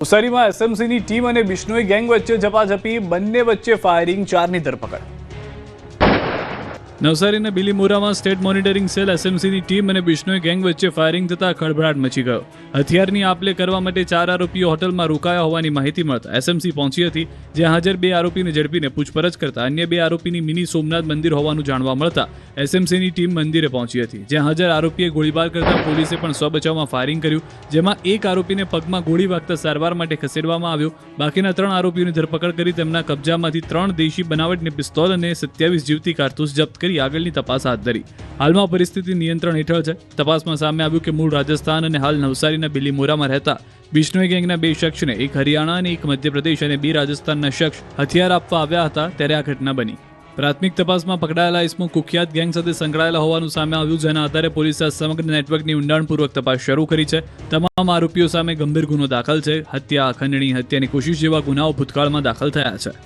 નવસારીમાં એસએમસીની ટીમ અને બિશ્નોઈ ગેંગ વચ્ચે ઝપાઝપી, બંને વચ્ચે ફાયરિંગ, 4ની ધરપકડ. નવસારીના બિલીમોરામાં સ્ટેટ મોનિટરિંગ સેલ એસએમસીની ટીમ અને બિશ્નોઈ ગેંગ વચ્ચે ફાયરિંગ થતા ખળભળાટ મચી ગયો. હથિયારની આપ-લે કરવા માટે 4 આરોપીઓ હોટલમાં રોકાયા હોવાની માહિતી મળતા એસએમસી પહોંચી હતી, જ્યાં હાજર 2 આરોપીને ઝડપીને પૂછપરછ કરતા અન્ય 2 આરોપીની મિની સોમનાથ મંદિર હોવાનું જાણવા મળતા એસએમસીની ટીમ મંદિરે પહોંચી હતી, જ્યાં હાજર આરોપીએ ગોળીબાર કરતા પોલીસે પણ સ્વબચાવમાં ફાયરિંગ કર્યું, જેમાં એક આરોપીને પગમાં ગોળી વાગતા સારવાર માટે ખસેડવામાં આવ્યો. બાકીના 3 આરોપીઓની ધરપકડ કરી તેમના કબજામાંથી 3 દેશી બનાવટની પિસ્તોલ અને 27 જીવતી કારતૂસ જપ્ત કરી આગળની તપાસ હાથ ધરી. હાલમાં પરિસ્થિતિ નિયંત્રણ હેઠળ છે. તપાસમાં સામે આવ્યું કે મૂળ રાજસ્થાન અને હાલ નવસારીના બિલીમોરામાં રહેતા બિશ્નોઈ ગેંગના 2 શખ્સને, એક હરિયાણા અને એક મધ્યપ્રદેશ અને 2 રાજસ્થાનના શખ્સ હથિયાર આપવા આવ્યા હતા, ત્યારે આ ઘટના બની. પ્રાથમિક તપાસમાં પકડાયેલા ઇસમો કુખ્યાત ગેંગ સાથે સંકળાયેલા હોવાનું સામે આવ્યું, જેના આધારે પોલીસે આ સમગ્ર નેટવર્કની ઊંડાણપૂર્વક તપાસ શરૂ કરી છે. તમામ આરોપીઓ સામે ગંભીર ગુનો દાખલ છે. હત્યા, ખંડણી, હત્યાની કોશિશ જેવા ગુનાઓ ભૂતકાળમાં દાખલ થયા છે.